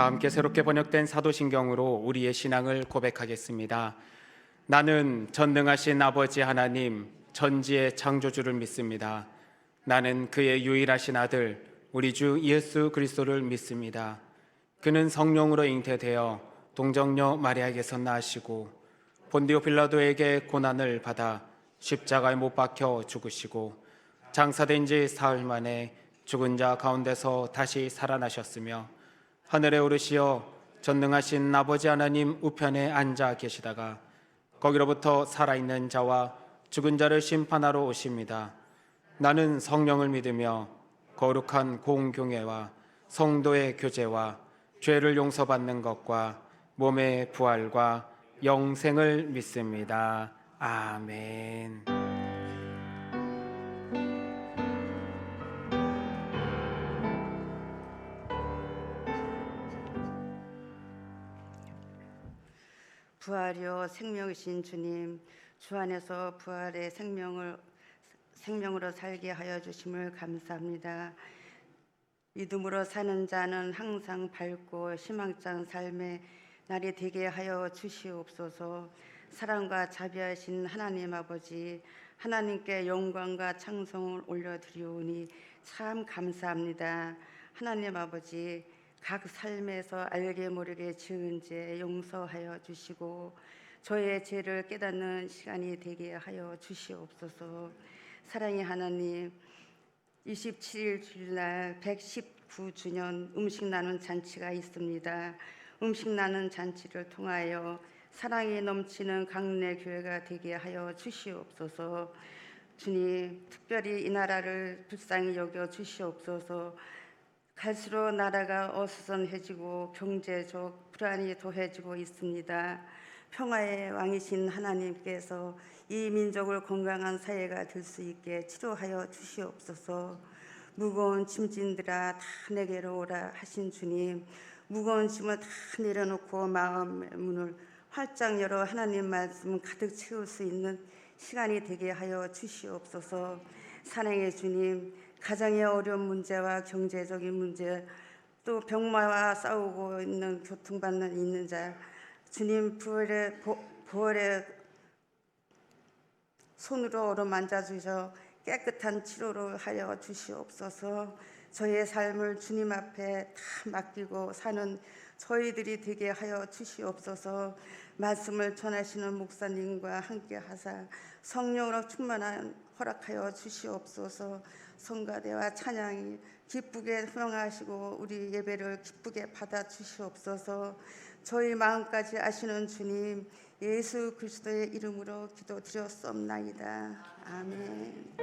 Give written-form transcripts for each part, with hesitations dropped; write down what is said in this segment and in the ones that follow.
다 함께 새롭게 번역된 사도신경으로 우리의 신앙을 고백하겠습니다. 나는 전능하신 아버지 하나님, 전지의 창조주를 믿습니다. 나는 그의 유일하신 아들, 우리 주 예수 그리스도를 믿습니다. 그는 성령으로 잉태되어 동정녀 마리아에게서 나시고 본디오 빌라도에게 고난을 받아 십자가에 못 박혀 죽으시고 장사된 지 사흘 만에 죽은 자 가운데서 다시 살아나셨으며 하늘에 오르시어 전능하신 아버지 하나님 우편에 앉아 계시다가 거기로부터 살아있는 자와 죽은 자를 심판하러 오십니다. 나는 성령을 믿으며 거룩한 공교회와 성도의 교제와 죄를 용서받는 것과 몸의 부활과 영생을 믿습니다. 아멘. 부활이요 생명이신 주님, 주 안에서 부활의 생명으로 살게 하여 주심을 감사합니다. 믿음으로 사는 자는 항상 밝고 희망찬 삶의 날이 되게 하여 주시옵소서. 사랑과 자비하신 하나님 아버지, 하나님께 영광과 찬송을 올려드리오니 참 감사합니다. 하나님 아버지, 각 삶에서 알게 모르게 지은 죄 용서하여 주시고 저의 죄를 깨닫는 시간이 되게 하여 주시옵소서. 사랑의 하나님, 27일 주일날 119주년 음식 나눔 잔치가 있습니다. 음식 나눔 잔치를 통하여 사랑이 넘치는 강내 교회가 되게 하여 주시옵소서. 주님, 특별히 이 나라를 불쌍히 여겨 주시옵소서. 갈수록 나라가 어수선해지고 경제적 불안이 더해지고 있습니다. 평화의 왕이신 하나님께서 이 민족을 건강한 사회가 될 수 있게 치료하여 주시옵소서. 무거운 짐진들아 다 내게로 오라 하신 주님, 무거운 짐을 다 내려놓고 마음의 문을 활짝 열어 하나님 말씀 가득 채울 수 있는 시간이 되게 하여 주시옵소서. 사랑의 주님, 가정의 어려운 문제와 경제적인 문제, 또 병마와 싸우고 있는 고통받는 있는 자, 주님 부활의 손으로 어루만져 주셔 깨끗한 치료를 하여 주시옵소서. 저의 삶을 주님 앞에 다 맡기고 사는 저희들이 되게 하여 주시옵소서. 말씀을 전하시는 목사님과 함께 하사 성령으로 충만한 허락하여 주시옵소서. 성가대와 찬양이 기쁘게 흥하시고 우리 예배를 기쁘게 받아 주시옵소서. 저희 마음까지 아시는 주님, 예수 그리스도의 이름으로 기도드렸옵나이다. 아멘.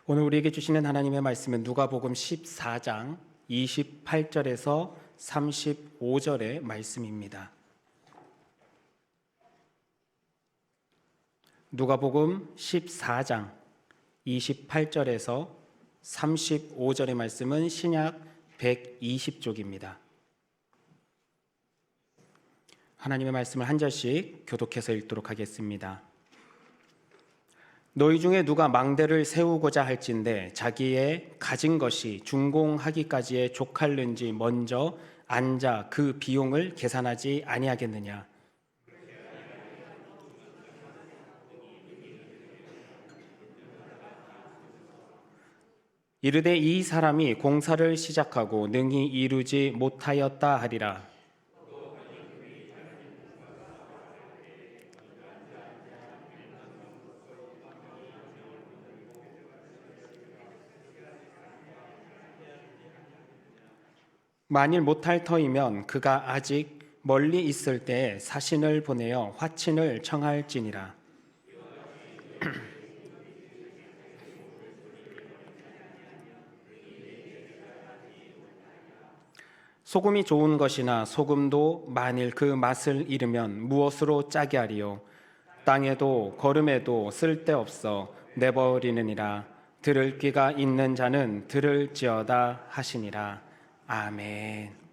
오늘 우리에게 주시는 하나님의 말씀은 누가복음 14장 28절에서 35절의 말씀입니다. 누가복음 14장 28절에서 35절의 말씀은 신약 120쪽입니다. 하나님의 말씀을 한 절씩 교독해서 읽도록 하겠습니다. 너희 중에 누가 망대를 세우고자 할진대 자기의 가진 것이 준공하기까지에 족할는지 먼저 앉아 그 비용을 계산하지 아니하겠느냐. 이르되 이 사람이 공사를 시작하고 능히 이루지 못하였다 하리라. 만일 못할 터이면 그가 아직 멀리 있을 때에 사신을 보내어 화친을 청할지니라. 소금이 좋은 것이나 소금도 만일 그 맛을 잃으면 무엇으로 짜게 하리요. 땅에도 거름에도 쓸데없어 내버리느니라. 들을 귀가 있는 자는 들을지어다 하시니라. 아멘.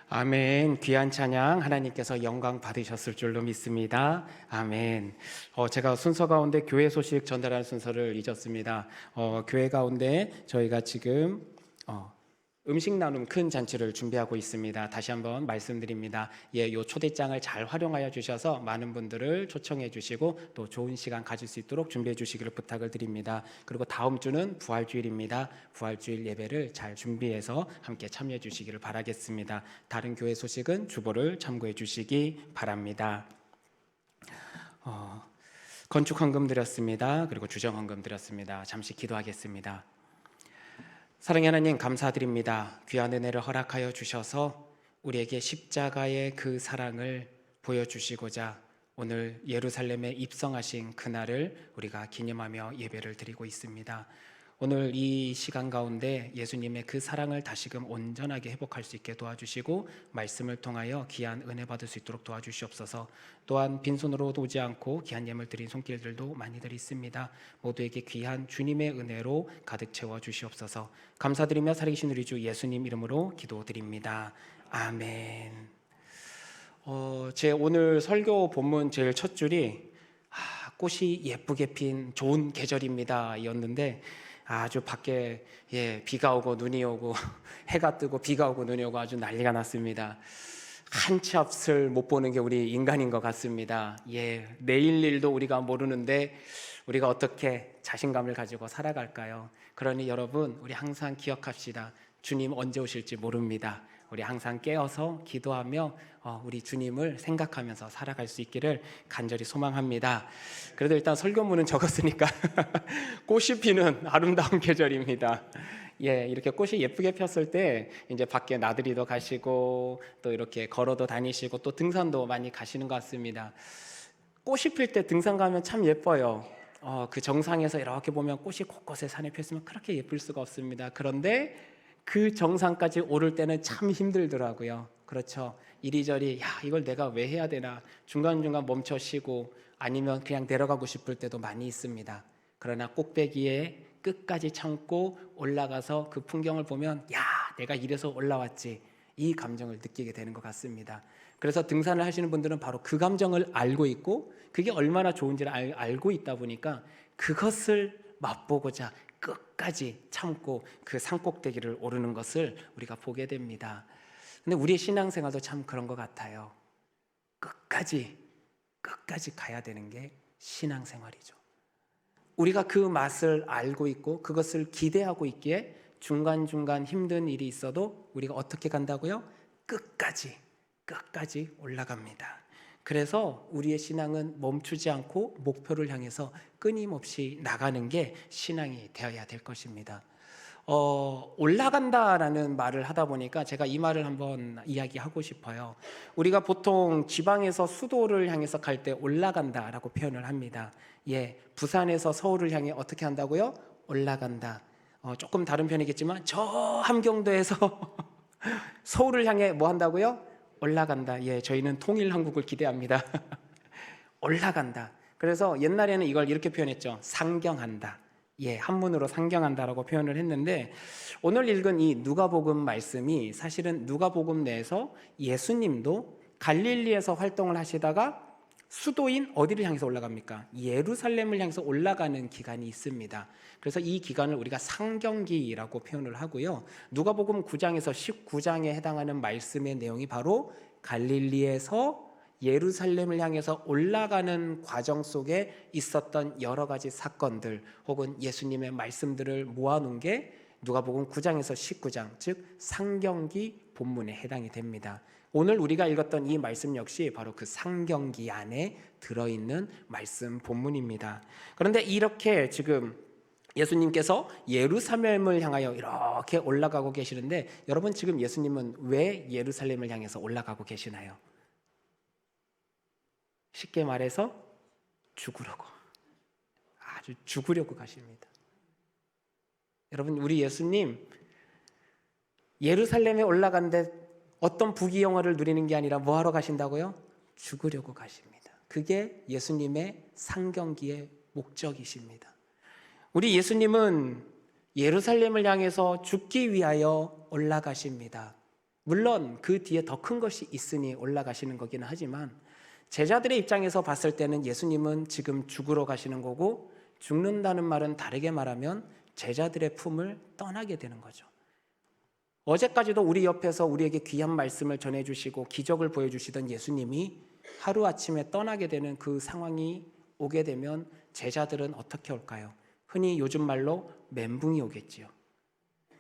아멘. 귀한 찬양 하나님께서 영광 받으셨을 줄로 믿습니다. 아멘. 제가 순서 가운데 교회 소식 전달하는 순서를 잊었습니다. 교회 가운데 저희가 지금 음식 나눔 큰 잔치를 준비하고 있습니다. 다시 한번 말씀드립니다. 요 초대장을 잘 활용하여 주셔서 많은 분들을 초청해 주시고 또 좋은 시간 가질 수 있도록 준비해 주시기를 부탁을 드립니다. 그리고 다음 주는 부활주일입니다. 부활주일 예배를 잘 준비해서 함께 참여해 주시기를 바라겠습니다. 다른 교회 소식은 주보를 참고해 주시기 바랍니다. 건축 헌금 드렸습니다. 그리고 주정 헌금 드렸습니다. 잠시 기도하겠습니다. 사랑의 하나님 감사드립니다. 귀한 은혜를 허락하여 주셔서 우리에게 십자가의 그 사랑을 보여주시고자 오늘 예루살렘에 입성하신 그날을 우리가 기념하며 예배를 드리고 있습니다. 오늘 이 시간 가운데 예수님의 그 사랑을 다시금 온전하게 회복할 수 있게 도와주시고 말씀을 통하여 귀한 은혜 받을 수 있도록 도와주시옵소서. 또한 빈손으로 오지 않고 귀한 예물 드린 손길들도 많이들 있습니다. 모두에게 귀한 주님의 은혜로 가득 채워주시옵소서. 감사드리며 살아계신 우리 주 예수님 이름으로 기도드립니다. 아멘. 제 오늘 설교 본문 제일 첫 줄이 꽃이 예쁘게 핀 좋은 계절입니다 였는데 아주 밖에 비가 오고 눈이 오고 해가 뜨고 비가 오고 눈이 오고 아주 난리가 났습니다. 한 치 앞을 못 보는 게 우리 인간인 것 같습니다. 내일 일도 우리가 모르는데 우리가 어떻게 자신감을 가지고 살아갈까요? 그러니 여러분, 우리 항상 기억합시다. 주님 언제 오실지 모릅니다. 우리 항상 깨어서 기도하며 우리 주님을 생각하면서 살아갈 수 있기를 간절히 소망합니다. 그래도 일단 설교문은 적었으니까 꽃이 피는 아름다운 계절입니다. 이렇게 꽃이 예쁘게 폈을 때 이제 밖에 나들이도 가시고 또 이렇게 걸어도 다니시고 또 등산도 많이 가시는 것 같습니다. 꽃이 필 때 등산 가면 참 예뻐요. 그 정상에서 이렇게 보면 꽃이 곳곳에 산에 폈으면 그렇게 예쁠 수가 없습니다. 그런데 그 정상까지 오를 때는 참 힘들더라고요. 그렇죠. 이리저리 이걸 내가 왜 해야 되나, 중간중간 멈춰 쉬고 아니면 그냥 내려가고 싶을 때도 많이 있습니다. 그러나 꼭대기에 끝까지 참고 올라가서 그 풍경을 보면 내가 이래서 올라왔지, 이 감정을 느끼게 되는 것 같습니다. 그래서 등산을 하시는 분들은 바로 그 감정을 알고 있고 그게 얼마나 좋은지를 알고 있다 보니까 그것을 맛보고자 끝까지 참고 그 산꼭대기를 오르는 것을 우리가 보게 됩니다. 근데 우리의 신앙생활도 참 그런 것 같아요. 끝까지 가야 되는 게 신앙생활이죠. 우리가 그 맛을 알고 있고 그것을 기대하고 있기에 중간중간 힘든 일이 있어도 우리가 어떻게 간다고요? 끝까지 올라갑니다. 그래서 우리의 신앙은 멈추지 않고 목표를 향해서 끊임없이 나가는 게 신앙이 되어야 될 것입니다. 올라간다라는 말을 하다 보니까 제가 이 말을 한번 이야기하고 싶어요. 우리가 보통 지방에서 수도를 향해서 갈 때 올라간다라고 표현을 합니다. 부산에서 서울을 향해 어떻게 한다고요? 올라간다. 조금 다른 편이겠지만 저 함경도에서 서울을 향해 뭐 한다고요? 올라간다. 저희는 통일 한국을 기대합니다. 올라간다. 그래서 옛날에는 이걸 이렇게 표현했죠. 상경한다. 한문으로 상경한다라고 표현을 했는데, 오늘 읽은 이 누가복음 말씀이 사실은 누가복음 내에서 예수님도 갈릴리에서 활동을 하시다가 수도인 어디를 향해서 올라갑니까? 예루살렘을 향해서 올라가는 기간이 있습니다. 그래서 이 기간을 우리가 상경기라고 표현을 하고요. 누가복음 9장에서 19장에 해당하는 말씀의 내용이 바로 갈릴리에서 예루살렘을 향해서 올라가는 과정 속에 있었던 여러 가지 사건들 혹은 예수님의 말씀들을 모아놓은 게 누가복음 9장에서 19장, 즉 상경기 본문에 해당이 됩니다. 오늘 우리가 읽었던 이 말씀 역시 바로 그 상경기 안에 들어있는 말씀 본문입니다. 그런데 이렇게 지금 예수님께서 예루살렘을 향하여 이렇게 올라가고 계시는데, 여러분 지금 예수님은 왜 예루살렘을 향해서 올라가고 계시나요? 쉽게 말해서 죽으려고, 아주 죽으려고 가십니다. 여러분, 우리 예수님 예루살렘에 올라간데 어떤 부귀영화를 누리는 게 아니라 뭐 하러 가신다고요? 죽으려고 가십니다. 그게 예수님의 상경기의 목적이십니다. 우리 예수님은 예루살렘을 향해서 죽기 위하여 올라가십니다. 물론 그 뒤에 더 큰 것이 있으니 올라가시는 거기는 하지만 제자들의 입장에서 봤을 때는 예수님은 지금 죽으러 가시는 거고, 죽는다는 말은 다르게 말하면 제자들의 품을 떠나게 되는 거죠. 어제까지도 우리 옆에서 우리에게 귀한 말씀을 전해주시고 기적을 보여주시던 예수님이 하루아침에 떠나게 되는 그 상황이 오게 되면 제자들은 어떻게 올까요? 흔히 요즘 말로 멘붕이 오겠지요.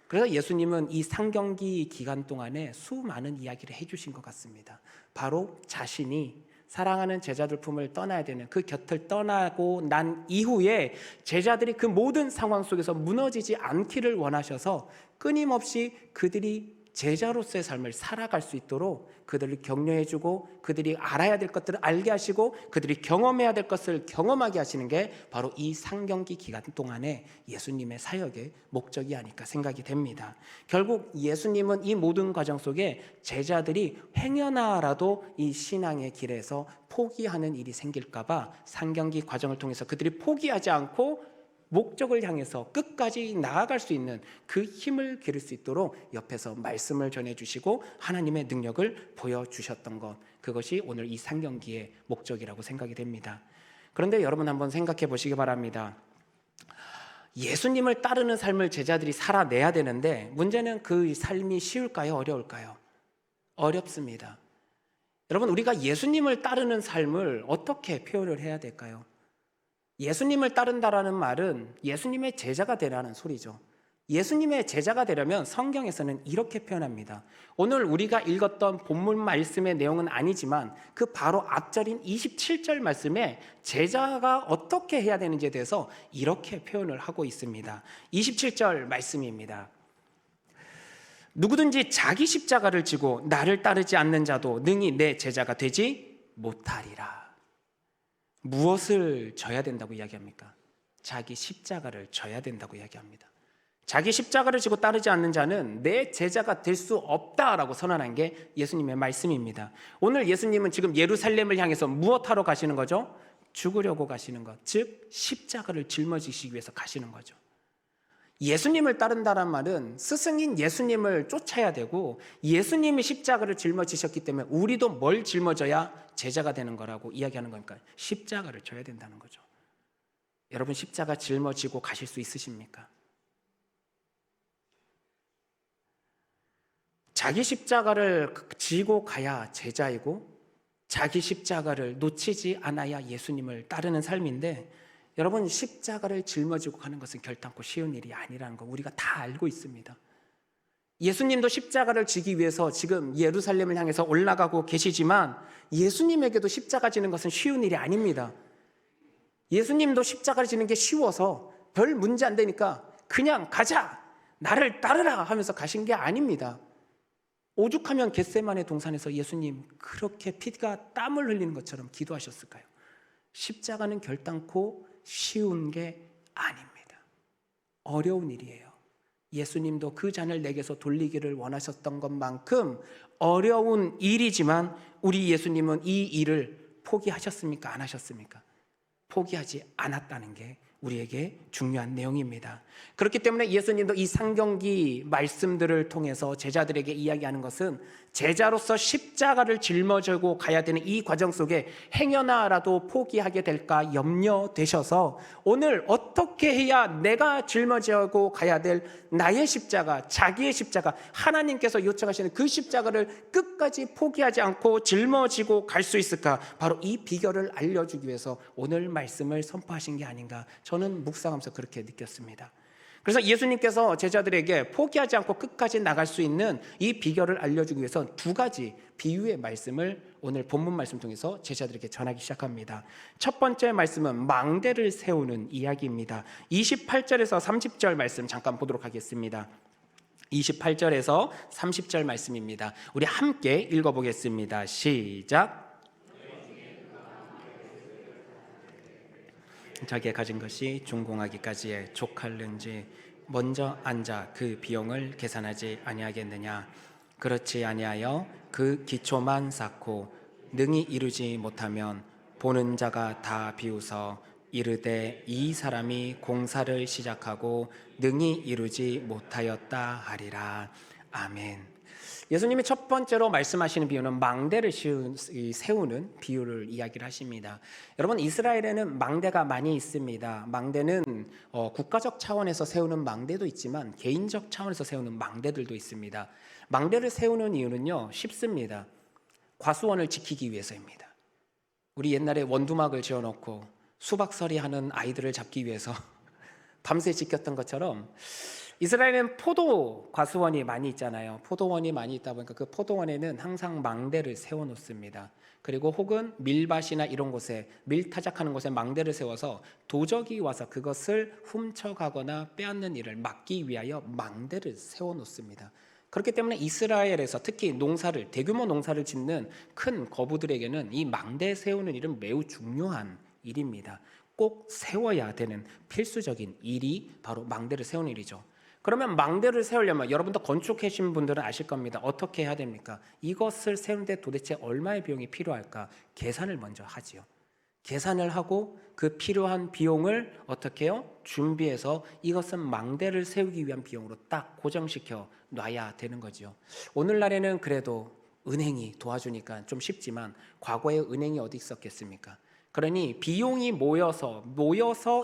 그래서 예수님은 이 상경기 기간 동안에 수많은 이야기를 해주신 것 같습니다. 바로 자신이 사랑하는 제자들 품을 떠나야 되는, 그 곁을 떠나고 난 이후에 제자들이 그 모든 상황 속에서 무너지지 않기를 원하셔서 끊임없이 그들이 제자로서의 삶을 살아갈 수 있도록 그들을 격려해주고 그들이 알아야 될 것들을 알게 하시고 그들이 경험해야 될 것을 경험하게 하시는 게 바로 이 상경기 기간 동안에 예수님의 사역의 목적이 아닐까 생각이 됩니다. 결국 예수님은 이 모든 과정 속에 제자들이 행여나라도 이 신앙의 길에서 포기하는 일이 생길까 봐 상경기 과정을 통해서 그들이 포기하지 않고 목적을 향해서 끝까지 나아갈 수 있는 그 힘을 기를 수 있도록 옆에서 말씀을 전해주시고 하나님의 능력을 보여주셨던 것, 그것이 오늘 이 상경기의 목적이라고 생각이 됩니다. 그런데 여러분 한번 생각해 보시기 바랍니다. 예수님을 따르는 삶을 제자들이 살아내야 되는데 문제는 그 삶이 쉬울까요? 어려울까요? 어렵습니다. 여러분, 우리가 예수님을 따르는 삶을 어떻게 표현을 해야 될까요? 예수님을 따른다라는 말은 예수님의 제자가 되라는 소리죠. 예수님의 제자가 되려면 성경에서는 이렇게 표현합니다. 오늘 우리가 읽었던 본문 말씀의 내용은 아니지만 그 바로 앞절인 27절 말씀에 제자가 어떻게 해야 되는지에 대해서 이렇게 표현을 하고 있습니다. 27절 말씀입니다. 누구든지 자기 십자가를 지고 나를 따르지 않는 자도 능히 내 제자가 되지 못하리라. 무엇을 져야 된다고 이야기합니까? 자기 십자가를 져야 된다고 이야기합니다. 자기 십자가를 지고 따르지 않는 자는 내 제자가 될 수 없다라고 선언한 게 예수님의 말씀입니다. 오늘 예수님은 지금 예루살렘을 향해서 무엇하러 가시는 거죠? 죽으려고 가시는 것, 즉 십자가를 짊어지시기 위해서 가시는 거죠. 예수님을 따른다는 말은 스승인 예수님을 쫓아야 되고 예수님이 십자가를 짊어지셨기 때문에 우리도 뭘 짊어져야 제자가 되는 거라고 이야기하는 거니까 십자가를 져야 된다는 거죠. 여러분, 십자가 짊어지고 가실 수 있으십니까? 자기 십자가를 지고 가야 제자이고 자기 십자가를 놓치지 않아야 예수님을 따르는 삶인데, 여러분, 십자가를 짊어지고 가는 것은 결단코 쉬운 일이 아니라는 거 우리가 다 알고 있습니다. 예수님도 십자가를 지기 위해서 지금 예루살렘을 향해서 올라가고 계시지만 예수님에게도 십자가 지는 것은 쉬운 일이 아닙니다. 예수님도 십자가를 지는 게 쉬워서 별 문제 안 되니까 그냥 가자, 나를 따르라 하면서 가신 게 아닙니다. 오죽하면 겟세마네 동산에서 예수님 그렇게 피가 땀을 흘리는 것처럼 기도하셨을까요? 십자가는 결단코 쉬운 게 아닙니다. 어려운 일이에요. 예수님도 그 잔을 내게서 돌리기를 원하셨던 것만큼 어려운 일이지만 우리 예수님은 이 일을 포기하셨습니까? 안 하셨습니까? 포기하지 않았다는 게 우리에게 중요한 내용입니다. 그렇기 때문에 예수님도 이 상경기 말씀들을 통해서 제자들에게 이야기하는 것은 제자로서 십자가를 짊어지고 가야 되는 이 과정 속에 행여나라도 포기하게 될까 염려되셔서 오늘 어떻게 해야 내가 짊어지고 가야 될 나의 십자가, 자기의 십자가, 하나님께서 요청하시는 그 십자가를 끝까지 포기하지 않고 짊어지고 갈 수 있을까? 바로 이 비결을 알려주기 위해서 오늘 말씀을 선포하신 게 아닌가, 저는 묵상하면서 그렇게 느꼈습니다. 그래서 예수님께서 제자들에게 포기하지 않고 끝까지 나갈 수 있는 이 비결을 알려주기 위해서 두 가지 비유의 말씀을 오늘 본문 말씀 통해서 제자들에게 전하기 시작합니다. 첫 번째 말씀은 망대를 세우는 이야기입니다. 28절에서 30절 말씀 잠깐 보도록 하겠습니다. 28절에서 30절 말씀입니다. 우리 함께 읽어보겠습니다. 시작. 자기가 가진 것이 준공하기까지에 족할는지 먼저 앉아 그 비용을 계산하지 아니하겠느냐. 그렇지 아니하여 그 기초만 쌓고 능히 이루지 못하면 보는 자가 다 비웃어 이르되 이 사람이 공사를 시작하고 능히 이루지 못하였다 하리라. 아멘. 예수님이 첫 번째로 말씀하시는 비유는 망대를 세우는 비유를 이야기를 하십니다. 여러분, 이스라엘에는 망대가 많이 있습니다. 망대는 국가적 차원에서 세우는 망대도 있지만 개인적 차원에서 세우는 망대들도 있습니다. 망대를 세우는 이유는요, 쉽습니다. 과수원을 지키기 위해서입니다. 우리 옛날에 원두막을 지어놓고 수박서리 하는 아이들을 잡기 위해서 밤새 지켰던 것처럼 이스라엘은 포도 과수원이 많이 있잖아요. 포도원이 많이 있다 보니까 그 포도원에는 항상 망대를 세워놓습니다. 그리고 혹은 밀밭이나 이런 곳에 밀타작하는 곳에 망대를 세워서 도적이 와서 그것을 훔쳐가거나 빼앗는 일을 막기 위하여 망대를 세워놓습니다. 그렇기 때문에 이스라엘에서 특히 농사를, 대규모 농사를 짓는 큰 거부들에게는 이 망대 세우는 일은 매우 중요한 일입니다. 꼭 세워야 되는 필수적인 일이 바로 망대를 세우는 일이죠. 그러면 망대를 세우려면 여러분도 건축하신 분들은 아실 겁니다. 어떻게 해야 됩니까? 이것을 세우는데 도대체 얼마의 비용이 필요할까? 계산을 먼저 하지요. 계산을 하고 그 필요한 비용을 어떻게 해요? 준비해서 이것은 망대를 세우기 위한 비용으로 딱 고정시켜 놔야 되는 거죠. 오늘날에는 그래도 은행이 도와주니까 좀 쉽지만 과거에 은행이 어디 있었겠습니까? 그러니 비용이 모여서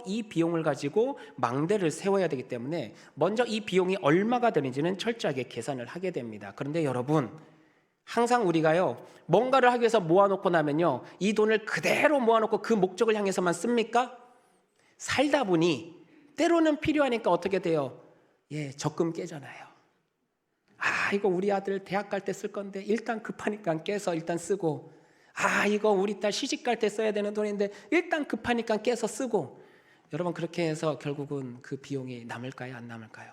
이 비용을 가지고 망대를 세워야 되기 때문에 먼저 이 비용이 얼마가 되는지는 철저하게 계산을 하게 됩니다. 그런데 여러분, 항상 우리가요, 뭔가를 하기 위해서 모아놓고 나면요, 이 돈을 그대로 모아놓고 그 목적을 향해서만 씁니까? 살다 보니 때로는 필요하니까 어떻게 돼요? 적금 깨잖아요. 이거 우리 아들 대학 갈 때 쓸 건데 일단 급하니까 깨서 일단 쓰고, 이거 우리 딸 시집 갈 때 써야 되는 돈인데 일단 급하니까 깨서 쓰고. 여러분, 그렇게 해서 결국은 그 비용이 남을까요? 안 남을까요?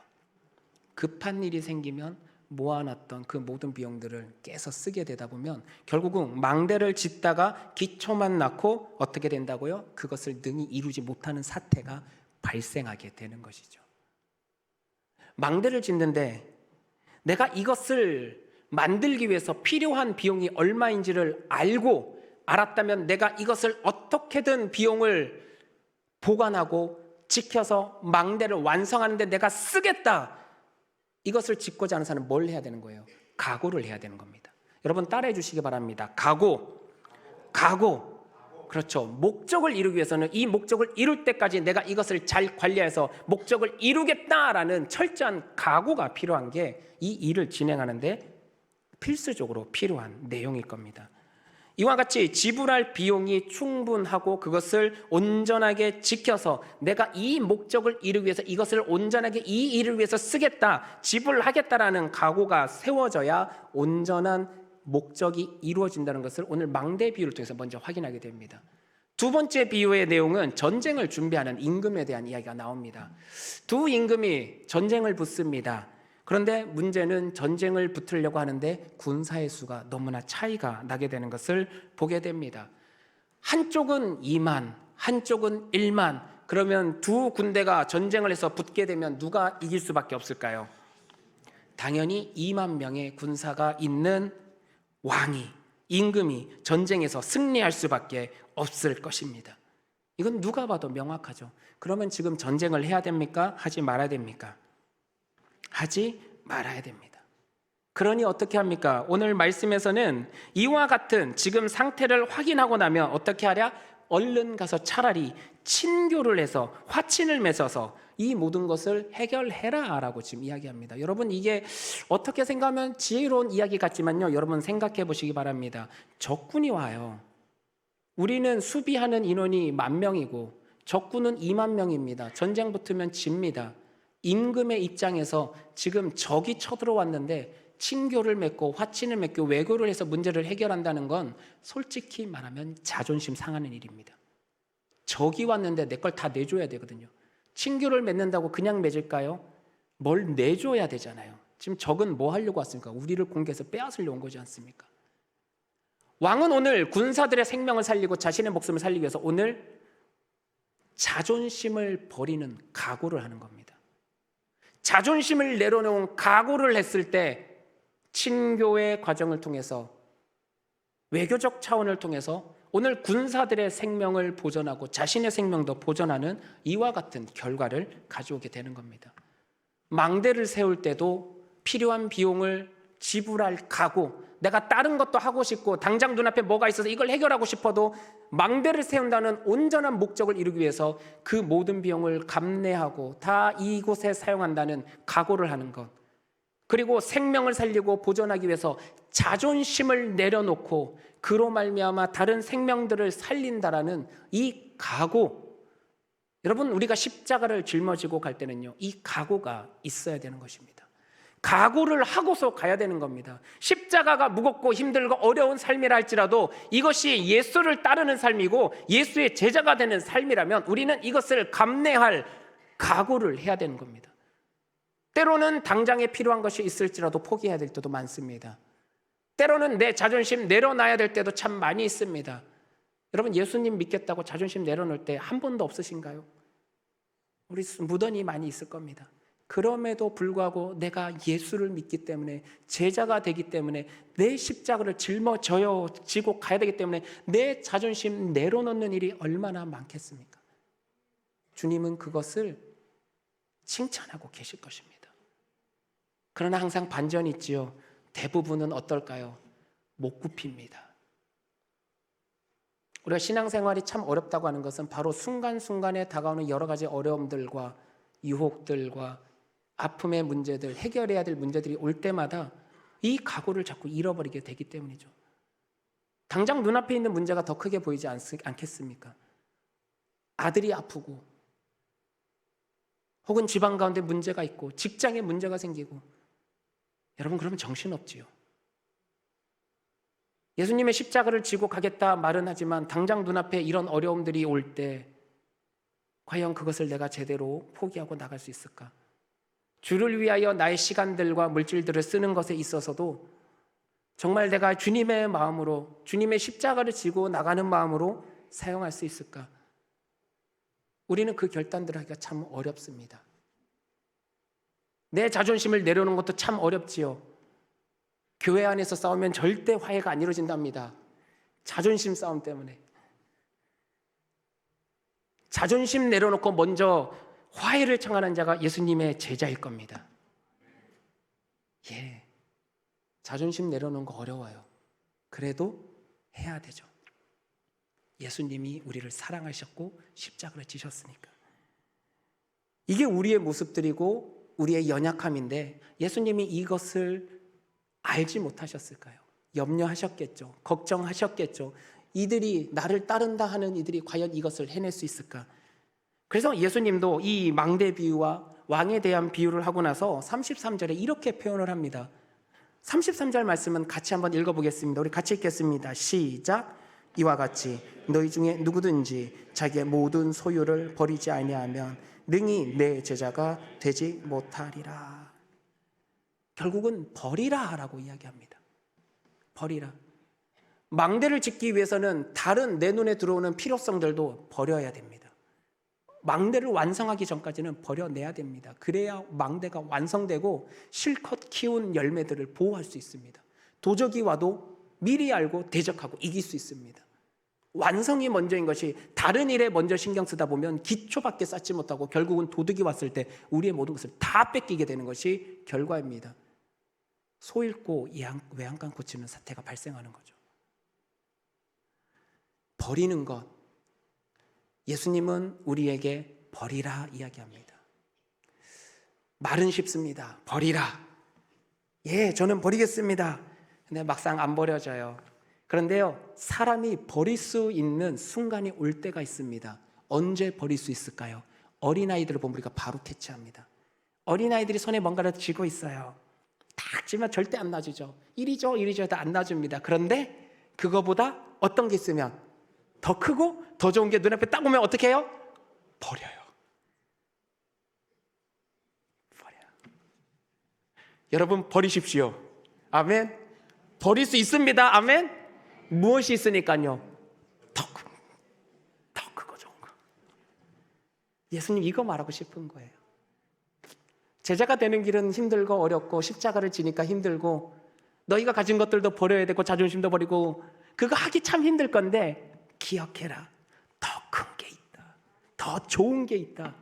급한 일이 생기면 모아놨던 그 모든 비용들을 깨서 쓰게 되다 보면 결국은 망대를 짓다가 기초만 낳고 어떻게 된다고요? 그것을 능히 이루지 못하는 사태가 발생하게 되는 것이죠. 망대를 짓는데 내가 이것을 만들기 위해서 필요한 비용이 얼마인지를 알았다면 내가 이것을 어떻게든 비용을 보관하고 지켜서 망대를 완성하는데 내가 쓰겠다, 이것을 짓고자 하는 사람은 뭘 해야 되는 거예요? 각오를 해야 되는 겁니다. 여러분, 따라해 주시기 바랍니다. 각오. 그렇죠. 목적을 이루기 위해서는 이 목적을 이룰 때까지 내가 이것을 잘 관리해서 목적을 이루겠다라는 철저한 각오가 필요한 게 이 일을 진행하는데 필수적으로 필요한 내용일 겁니다. 이와 같이 지불할 비용이 충분하고 그것을 온전하게 지켜서 내가 이 목적을 이루기 위해서 이것을 온전하게 이 일을 위해서 쓰겠다, 지불하겠다라는 각오가 세워져야 온전한 목적이 이루어진다는 것을 오늘 망대 비유를 통해서 먼저 확인하게 됩니다. 두 번째 비유의 내용은 전쟁을 준비하는 임금에 대한 이야기가 나옵니다. 두 임금이 전쟁을 붙습니다. 그런데 문제는 전쟁을 붙으려고 하는데 군사의 수가 너무나 차이가 나게 되는 것을 보게 됩니다. 한쪽은 2만, 한쪽은 1만. 그러면 두 군대가 전쟁을 해서 붙게 되면 누가 이길 수밖에 없을까요? 당연히 2만 명의 군사가 있는 왕이, 임금이 전쟁에서 승리할 수밖에 없을 것입니다. 이건 누가 봐도 명확하죠. 그러면 지금 전쟁을 해야 됩니까? 하지 말아야 됩니까? 하지 말아야 됩니다. 그러니 어떻게 합니까? 오늘 말씀에서는 이와 같은 지금 상태를 확인하고 나면 어떻게 하랴? 얼른 가서 차라리 친교를 해서 화친을 맺어서 이 모든 것을 해결해라 라고 지금 이야기합니다. 여러분, 이게 어떻게 생각하면 지혜로운 이야기 같지만요, 여러분 생각해 보시기 바랍니다. 적군이 와요. 우리는 수비하는 인원이 10,000명이고 적군은 2만 명입니다. 전쟁 붙으면 집니다. 임금의 입장에서 지금 적이 쳐들어왔는데 친교를 맺고 화친을 맺고 외교를 해서 문제를 해결한다는 건 솔직히 말하면 자존심 상하는 일입니다. 적이 왔는데 내 걸 다 내줘야 되거든요. 친교를 맺는다고 그냥 맺을까요? 뭘 내줘야 되잖아요. 지금 적은 뭐 하려고 왔습니까? 우리를 공격해서 빼앗으려고 온 거지 않습니까? 왕은 오늘 군사들의 생명을 살리고 자신의 목숨을 살리기 위해서 오늘 자존심을 버리는 각오를 하는 겁니다. 자존심을 내려놓은 각오를 했을 때 친교의 과정을 통해서, 외교적 차원을 통해서 오늘 군사들의 생명을 보존하고 자신의 생명도 보존하는 이와 같은 결과를 가져오게 되는 겁니다. 망대를 세울 때도 필요한 비용을 지불할 각오, 내가 다른 것도 하고 싶고 당장 눈앞에 뭐가 있어서 이걸 해결하고 싶어도 망대를 세운다는 온전한 목적을 이루기 위해서 그 모든 비용을 감내하고 다 이곳에 사용한다는 각오를 하는 것, 그리고 생명을 살리고 보존하기 위해서 자존심을 내려놓고 그로 말미암아 다른 생명들을 살린다라는 이 각오, 여러분, 우리가 십자가를 짊어지고 갈 때는요, 이 각오가 있어야 되는 것입니다. 각오를 하고서 가야 되는 겁니다. 십자가가 무겁고 힘들고 어려운 삶이라 할지라도 이것이 예수를 따르는 삶이고 예수의 제자가 되는 삶이라면 우리는 이것을 감내할 각오를 해야 되는 겁니다. 때로는 당장에 필요한 것이 있을지라도 포기해야 될 때도 많습니다. 때로는 내 자존심 내려놔야 될 때도 참 많이 있습니다. 여러분, 예수님 믿겠다고 자존심 내려놓을 때 한 번도 없으신가요? 우리 무던히 많이 있을 겁니다. 그럼에도 불구하고 내가 예수를 믿기 때문에, 제자가 되기 때문에, 내 십자가를 짊어지고 가야 되기 때문에 내 자존심 내려놓는 일이 얼마나 많겠습니까? 주님은 그것을 칭찬하고 계실 것입니다. 그러나 항상 반전이 있지요. 대부분은 어떨까요? 못 굽힙니다. 우리가 신앙생활이 참 어렵다고 하는 것은 바로 순간순간에 다가오는 여러 가지 어려움들과 유혹들과 아픔의 문제들, 해결해야 될 문제들이 올 때마다 이 각오를 자꾸 잃어버리게 되기 때문이죠. 당장 눈앞에 있는 문제가 더 크게 보이지 않겠습니까? 아들이 아프고 혹은 집안 가운데 문제가 있고 직장에 문제가 생기고, 여러분 그러면 정신없지요. 예수님의 십자가를 지고 가겠다 말은 하지만 당장 눈앞에 이런 어려움들이 올 때 과연 그것을 내가 제대로 포기하고 나갈 수 있을까? 주를 위하여 나의 시간들과 물질들을 쓰는 것에 있어서도 정말 내가 주님의 마음으로, 주님의 십자가를 지고 나가는 마음으로 사용할 수 있을까? 우리는 그 결단들을 하기가 참 어렵습니다. 내 자존심을 내려놓는 것도 참 어렵지요. 교회 안에서 싸우면 절대 화해가 안 이루어진답니다. 자존심 싸움 때문에. 자존심 내려놓고 먼저 화해를 청하는 자가 예수님의 제자일 겁니다. 예, 자존심 내려놓는 거 어려워요. 그래도 해야 되죠. 예수님이 우리를 사랑하셨고 십자가를 지셨으니까. 이게 우리의 모습들이고 우리의 연약함인데 예수님이 이것을 알지 못하셨을까요? 염려하셨겠죠. 걱정하셨겠죠. 이들이 나를 따른다 하는 이들이 과연 이것을 해낼 수 있을까? 그래서 예수님도 이 망대 비유와 왕에 대한 비유를 하고 나서 33절에 이렇게 표현을 합니다. 33절 말씀은 같이 한번 읽어보겠습니다. 우리 같이 읽겠습니다. 시작. 이와 같이 너희 중에 누구든지 자기의 모든 소유를 버리지 아니하면 능히 내 제자가 되지 못하리라. 결국은 버리라라고 이야기합니다. 버리라. 망대를 짓기 위해서는 다른 내 눈에 들어오는 필요성들도 버려야 됩니다. 망대를 완성하기 전까지는 버려내야 됩니다. 그래야 망대가 완성되고 실컷 키운 열매들을 보호할 수 있습니다. 도적이 와도 미리 알고 대적하고 이길 수 있습니다. 완성이 먼저인 것이, 다른 일에 먼저 신경 쓰다 보면 기초밖에 쌓지 못하고 결국은 도둑이 왔을 때 우리의 모든 것을 다 뺏기게 되는 것이 결과입니다. 소 잃고 외양간 고치는 사태가 발생하는 거죠. 버리는 것, 예수님은 우리에게 버리라 이야기합니다. 말은 쉽습니다. 버리라. 예, 저는 버리겠습니다. 근데 막상 안 버려져요. 그런데요, 사람이 버릴 수 있는 순간이 올 때가 있습니다. 언제 버릴 수 있을까요? 어린아이들을 보면 우리가 바로 캐치합니다. 어린아이들이 손에 뭔가를 쥐고 있어요. 딱 쥐면 절대 안 놔주죠. 이리 줘 해도 안 놔줍니다. 그런데 그거보다 어떤 게 있으면 더 크고 더 좋은 게 눈앞에 딱 오면 어떻게 해요? 버려요. 여러분 버리십시오. 아멘. 버릴 수 있습니다. 아멘. 무엇이 있으니까요? 더 크고 좋은 거. 예수님 이거 말하고 싶은 거예요. 제자가 되는 길은 힘들고 어렵고 십자가를 지니까 힘들고 너희가 가진 것들도 버려야 되고 자존심도 버리고 그거 하기 참 힘들 건데 기억해라. 더 큰 게 있다. 더 좋은 게 있다.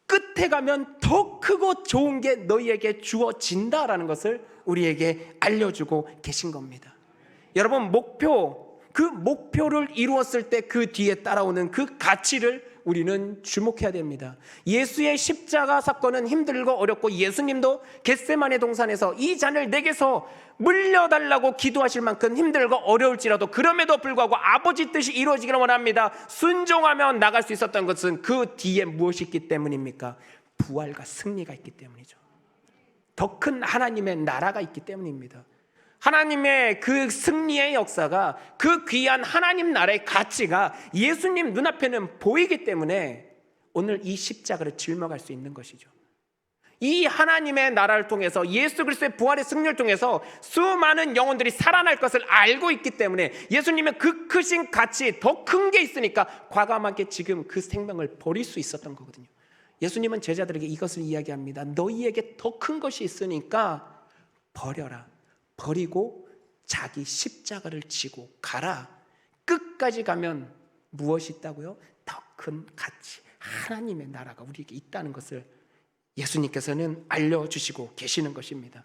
끝에 가면 더 크고 좋은 게 너희에게 주어진다라는 것을 우리에게 알려주고 계신 겁니다. 여러분 그 목표를 이루었을 때 그 뒤에 따라오는 그 가치를 우리는 주목해야 됩니다. 예수의 십자가 사건은 힘들고 어렵고 예수님도 겟세마네 동산에서 이 잔을 내게서 물려달라고 기도하실 만큼 힘들고 어려울지라도 그럼에도 불구하고 아버지 뜻이 이루어지기를 원합니다. 순종하며 나갈 수 있었던 것은 그 뒤에 무엇이 있기 때문입니까? 부활과 승리가 있기 때문이죠. 더 큰 하나님의 나라가 있기 때문입니다. 하나님의 그 승리의 역사가, 그 귀한 하나님 나라의 가치가 예수님 눈앞에는 보이기 때문에 오늘 이 십자가를 짊어갈 수 있는 것이죠. 이 하나님의 나라를 통해서 예수 그리스도의 부활의 승리를 통해서 수많은 영혼들이 살아날 것을 알고 있기 때문에 예수님의 그 크신 가치, 더 큰 게 있으니까 과감하게 지금 그 생명을 버릴 수 있었던 거거든요. 예수님은 제자들에게 이것을 이야기합니다. 너희에게 더 큰 것이 있으니까 버려라. 버리고 자기 십자가를 지고 가라. 끝까지 가면 무엇이 있다고요? 더 큰 가치, 하나님의 나라가 우리에게 있다는 것을 예수님께서는 알려주시고 계시는 것입니다.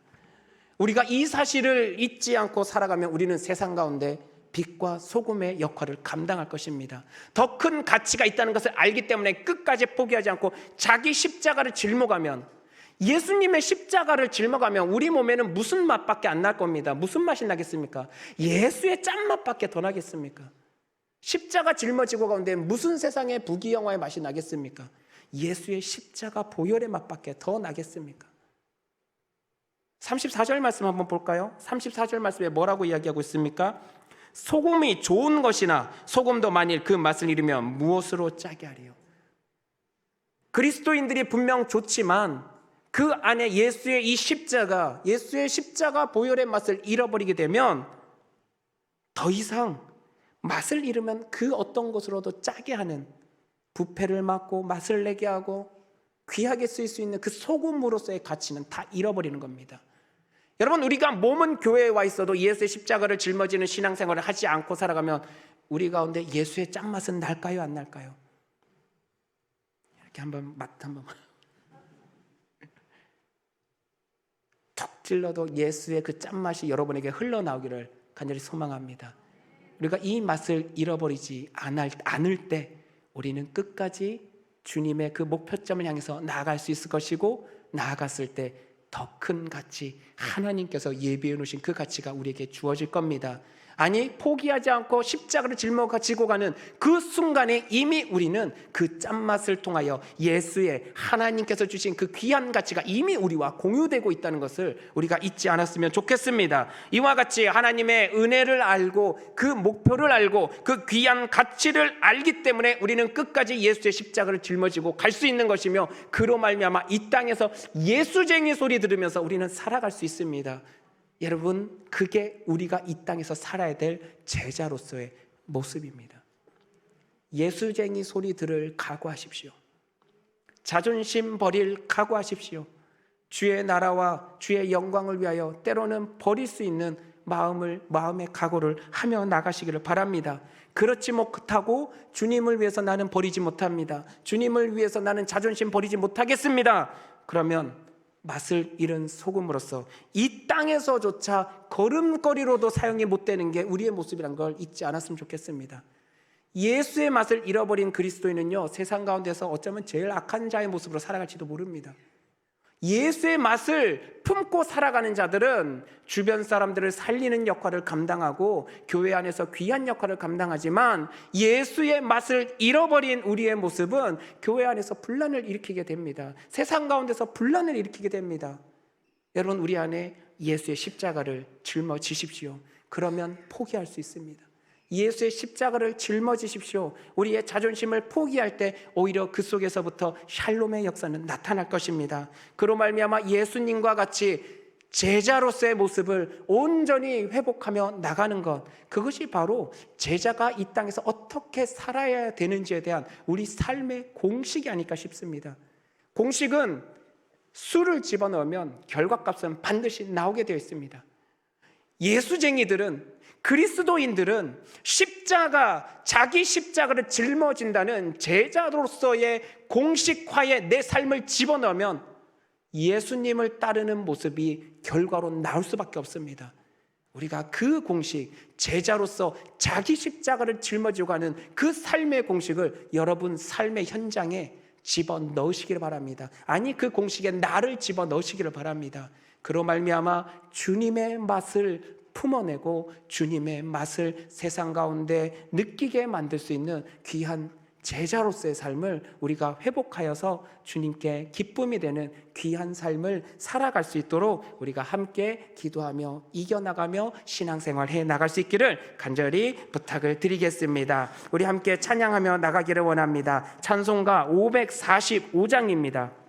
우리가 이 사실을 잊지 않고 살아가면 우리는 세상 가운데 빛과 소금의 역할을 감당할 것입니다. 더 큰 가치가 있다는 것을 알기 때문에 끝까지 포기하지 않고 자기 십자가를 짊어가면, 예수님의 십자가를 짊어가면 우리 몸에는 무슨 맛밖에 안 날 겁니다. 무슨 맛이 나겠습니까? 예수의 짠맛밖에 더 나겠습니까? 십자가 짊어지고 가운데 무슨 세상의 부귀영화의 맛이 나겠습니까? 예수의 십자가 보혈의 맛밖에 더 나겠습니까? 34절 말씀 한번 볼까요? 34절 말씀에 뭐라고 이야기하고 있습니까? 소금이 좋은 것이나 소금도 만일 그 맛을 잃으면 무엇으로 짜게 하리요? 그리스도인들이 분명 좋지만 그 안에 예수의 이 십자가, 예수의 십자가 보혈의 맛을 잃어버리게 되면 더 이상 맛을 잃으면 그 어떤 것으로도 짜게 하는, 부패를 막고 맛을 내게 하고 귀하게 쓰일 수 있는 그 소금으로서의 가치는 다 잃어버리는 겁니다. 여러분, 우리가 몸은 교회에 와 있어도 예수의 십자가를 짊어지는 신앙생활을 하지 않고 살아가면 우리 가운데 예수의 짠맛은 날까요, 안 날까요? 이렇게 한번 툭 찔러도 예수의 그 짠맛이 여러분에게 흘러나오기를 간절히 소망합니다. 우리가 이 맛을 잃어버리지 않을 때 우리는 끝까지 주님의 그 목표점을 향해서 나아갈 수 있을 것이고, 나아갔을 때 더 큰 가치, 하나님께서 예비해 놓으신 그 가치가 우리에게 주어질 겁니다. 아니, 포기하지 않고 십자가를 짊어지고 가는 그 순간에 이미 우리는 그 짠맛을 통하여 예수의, 하나님께서 주신 그 귀한 가치가 이미 우리와 공유되고 있다는 것을 우리가 잊지 않았으면 좋겠습니다. 이와 같이 하나님의 은혜를 알고 그 목표를 알고 그 귀한 가치를 알기 때문에 우리는 끝까지 예수의 십자가를 짊어지고 갈 수 있는 것이며, 그로 말미암아 이 땅에서 예수쟁이 소리 들으면서 우리는 살아갈 수 있습니다. 여러분, 그게 우리가 이 땅에서 살아야 될 제자로서의 모습입니다. 예수쟁이 소리 들을 각오하십시오. 자존심 버릴 각오하십시오. 주의 나라와 주의 영광을 위하여 때로는 버릴 수 있는 마음의 각오를 하며 나가시기를 바랍니다. 그렇지 못하고 주님을 위해서 나는 버리지 못합니다. 주님을 위해서 나는 자존심 버리지 못하겠습니다. 그러면 맛을 잃은 소금으로서 이 땅에서조차 걸음걸이로도 사용이 못 되는 게 우리의 모습이란 걸 잊지 않았으면 좋겠습니다. 예수의 맛을 잃어버린 그리스도인은요, 세상 가운데서 어쩌면 제일 악한 자의 모습으로 살아갈지도 모릅니다. 예수의 맛을 품고 살아가는 자들은 주변 사람들을 살리는 역할을 감당하고 교회 안에서 귀한 역할을 감당하지만, 예수의 맛을 잃어버린 우리의 모습은 교회 안에서 분란을 일으키게 됩니다. 세상 가운데서 분란을 일으키게 됩니다. 여러분, 우리 안에 예수의 십자가를 짊어지십시오. 그러면 포기할 수 있습니다. 예수의 십자가를 짊어지십시오. 우리의 자존심을 포기할 때 오히려 그 속에서부터 샬롬의 역사는 나타날 것입니다. 그로 말미암아 예수님과 같이 제자로서의 모습을 온전히 회복하며 나가는 것, 그것이 바로 제자가 이 땅에서 어떻게 살아야 되는지에 대한 우리 삶의 공식이 아닐까 싶습니다. 공식은 술을 집어넣으면 결과값은 반드시 나오게 되어 있습니다. 예수쟁이들은, 그리스도인들은 자기 십자가를 짊어진다는 제자로서의 공식화에 내 삶을 집어넣으면 예수님을 따르는 모습이 결과로 나올 수밖에 없습니다. 우리가 그 공식, 제자로서 자기 십자가를 짊어지고 가는 그 삶의 공식을 여러분 삶의 현장에 집어넣으시기를 바랍니다. 아니, 그 공식에 나를 집어넣으시기를 바랍니다. 그로 말미암아 주님의 맛을 품어내고 주님의 맛을 세상 가운데 느끼게 만들 수 있는 귀한 제자로서의 삶을 우리가 회복하여서 주님께 기쁨이 되는 귀한 삶을 살아갈 수 있도록 우리가 함께 기도하며 이겨나가며 신앙생활 해 나갈 수 있기를 간절히 부탁을 드리겠습니다. 우리 함께 찬양하며 나가기를 원합니다. 찬송가 545장입니다.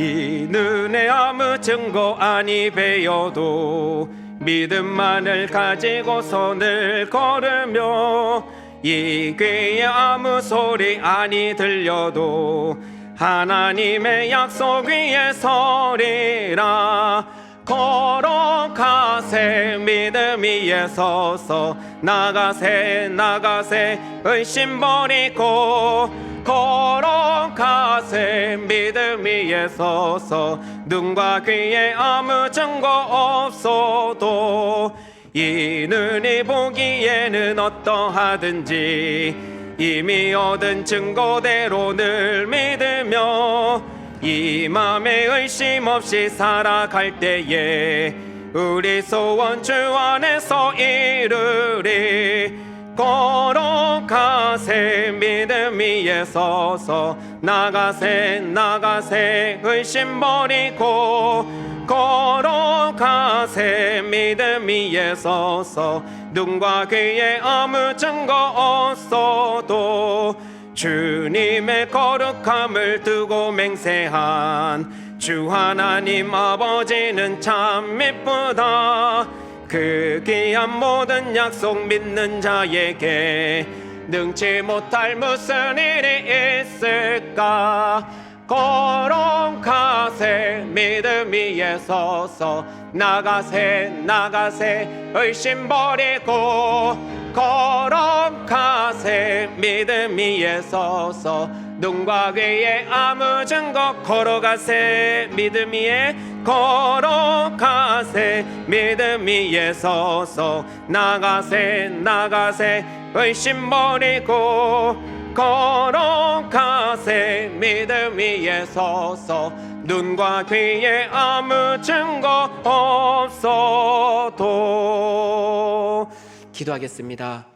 이 눈에 아무 증거 아니 배여도 믿음만을 가지고 손을 걸으며, 이 귀에 아무 소리 아니 들려도 하나님의 약속 위에 서리라. 걸어가세 믿음 위에 서서 나가세 나가세 의심 버리고 걸어가세 믿음 위에 서서 눈과 귀에 아무 증거 없어도 이 눈이 보기에는 어떠하든지 이미 얻은 증거대로 늘 믿으며 이 맘에 의심 없이 살아갈 때에 우리 소원 주 안에서 이루리. 걸어가세 믿음 위에 서서 나가세 나가세 의심 버리고 걸어가세 믿음 위에 서서 눈과 귀에 아무 증거 없어도 주님의 거룩함을 두고 맹세한 주 하나님 아버지는 참 이쁘다. 그 귀한 모든 약속 믿는 자에게 능치 못할 무슨 일이 있을까. 걸어가세 믿음 위에 서서 나가세 나가세 의심 버리고 걸어가세 믿음 위에 서서 눈과 귀에 아무 증거 걸어가세 믿음 위에 걸어가세 믿음 위에 서서 나가세 나가세 의심 버리고 걸어가세 믿음 위에 서서 눈과 귀에 아무 증거 없어도. 기도하겠습니다.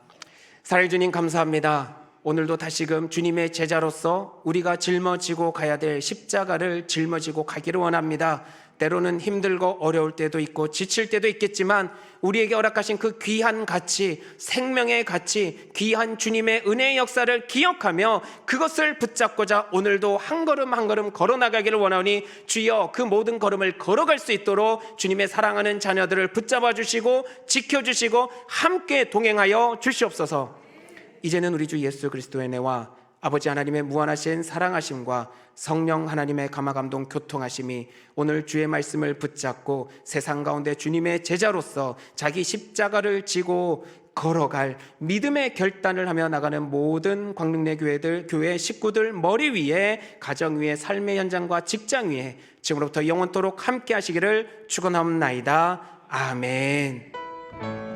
사랑의 주님 감사합니다. 오늘도 다시금 주님의 제자로서 우리가 짊어지고 가야 될 십자가를 짊어지고 가기를 원합니다. 때로는 힘들고 어려울 때도 있고 지칠 때도 있겠지만 우리에게 허락하신 그 귀한 가치, 생명의 가치, 귀한 주님의 은혜의 역사를 기억하며 그것을 붙잡고자 오늘도 한 걸음 한 걸음 걸어나가기를 원하오니 주여 그 모든 걸음을 걸어갈 수 있도록 주님의 사랑하는 자녀들을 붙잡아 주시고 지켜주시고 함께 동행하여 주시옵소서. 이제는 우리 주 예수 그리스도의 은혜와 아버지 하나님의 무한하신 사랑하심과 성령 하나님의 감화감동 교통하심이 오늘 주의 말씀을 붙잡고 세상 가운데 주님의 제자로서 자기 십자가를 지고 걸어갈 믿음의 결단을 하며 나가는 모든 광릉내 교회들, 교회 식구들 머리 위에, 가정 위에, 삶의 현장과 직장 위에 지금부터 영원토록 함께 하시기를 축원하옵나이다. 아멘.